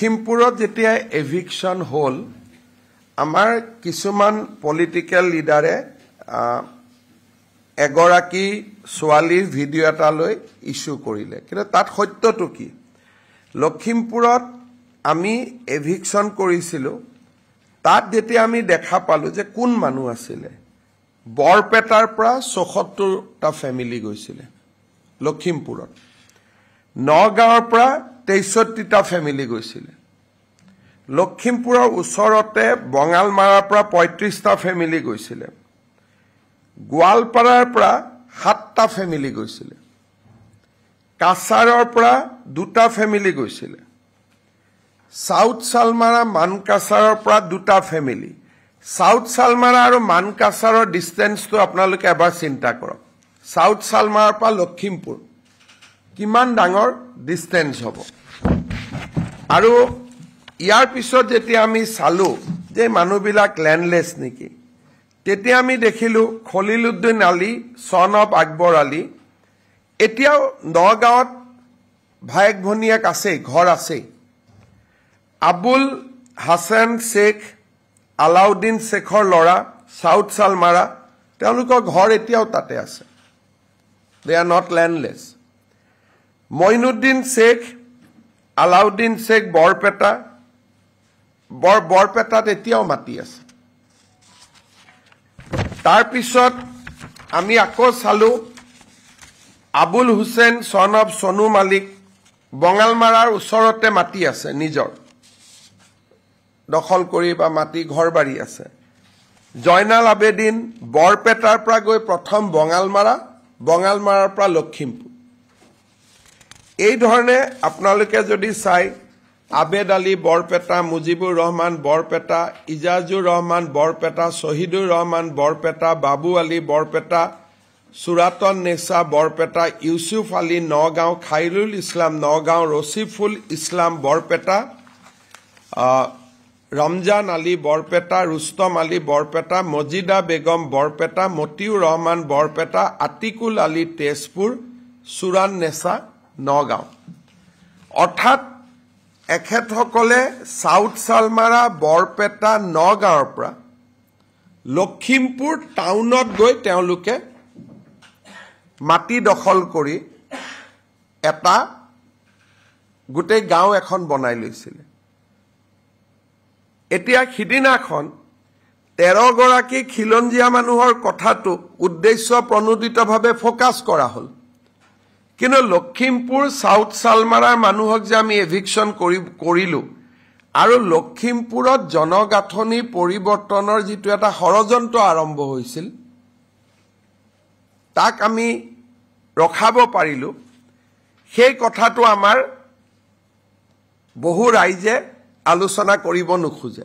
লখিমপুৰত যেতিয়া এভিকশন হল আমাৰ কিছুমান পলিটিক্যাল লিডাৰে এগৰাকী ছোৱালীৰ ভিডিও এটা লৈ ইস্যু কৰিলে কিন্তু তাত সত্যটো কি লখিমপুৰত আমি এভিকশন কৰিছিলো তাত যেতিয়া আমি দেখা পালো যে কোন মানুহ আছিল বৰপেটাৰ পৰা ৭৪টা ফ্যামিলি গৈছিল লখিমপুৰত নগাঁৱৰ পৰা ৬৩টা ফ্যামিলি গৈছিল লখিমপুৰৰ ওচৰতে বঙালমাৰাৰ পৰা ৩৫টা ফ্যামিলি গৈছিল গোৱালপাৰাৰ পৰা ৭টা ফ্যামিলি গৈছিল কাছাৰৰ পৰা 2টা ফ্যামিলি গৈছিল সাউথ সালমাৰা মানকাছাৰৰ পৰা 2টা ফ্যামিলি সাউথ সালমাৰা আৰু মানকাছাৰৰ ডিসটেন্সটো আপোনালোকে এবাৰ চিন্তা কৰক সাউথ সালমাৰাৰ পৰা লখিমপুৰ কিমান ডাঙৰ ডিসটেন্স হ'ব আৰু ইয়াৰ পিছত যেতিয়া আমি চালো যে মানুহবিলাক ল্যান্ডলেস নেকি তেতিয়া আমি দেখিলো খলিলউদ্দিন আলী সন অফ আকবৰ আলী এতিয়াও নগাঁৱত ভাইক ভনিয়াক আছে ঘৰ আছে আবুল হাসান শেখ আলাউদ্দিন শেখৰ লৰা সাউথ সালমাৰা তেওঁলোকৰ ঘৰ এতিয়াও তাতে আছে they are not landless Moinuddin Sheikh Alauddin Sheikh বৰপেটাত এতিয়াও মাটি আছে তাৰ পিছত আমি আকৌ চালো আবুল হুসেন সন অফ সনু মালিক বঙালমাৰাৰ ওচৰতে মাটি আছে নিজৰ দখল কৰি বা মাটি ঘৰবাৰী আছে জয়নাল আবেদিন বৰপেটাৰ পৰা গৈ প্ৰথম বঙালমাৰাৰ পৰা লখিমপুৰ এই ধৰণে আপোনালোকে যদি চাই আবেদ আলী বৰপেটা মুজিবুৰ ৰহমান বৰপেটা ইজাজুৰ ৰহমান বৰপেটা শহীদুৰ ৰহমান বৰপেটা বাবু আলী বৰপেটা সুৰাতন নেছা বৰপেটা ইউসুফ আলী নগাঁও খাইৰুল ইছলাম নগাঁও ৰছিফুল ইছলাম বৰপেটা ৰমজান আলী বৰপেটা ৰুস্তম আলী বৰপেটা মজিদা বেগম বৰপেটা মতিউৰ ৰহমান বৰপেটা আতিকুল আলী তেজপুৰ সুৰান নেছা নগাঁও অৰ্থাৎ এখেতসকলে সাউথ সালমাৰা বৰপেটা নগাঁৱৰ পৰা লখিমপুৰ টাউনত গৈ তেওঁলোকে মাটি দখল কৰি এটা গোটেই গাঁও এখন বনাই লৈছিল এতিয়া সিদিনাখন 13 গৰাকী খিলঞ্জিয়া মানুহৰ কথাটো উদ্দেশ্য প্ৰণোদিতভাৱে ফোকাস কৰা হল কিন্তু লখিমপুৰ সাউথ সালমাৰাৰ মানুহক যে আমি এভিকশন কৰিলো আৰু লখিমপুৰত জনগাঁথনি পৰিৱৰ্তনৰ যেটো এটা ষড়যন্ত্ৰ আৰম্ভ হৈছিল তাক আমি ৰখাব পাৰিলো সেই কথাটো আমাৰ বহু ৰাইজে আলোচনা কৰিব নোখোজে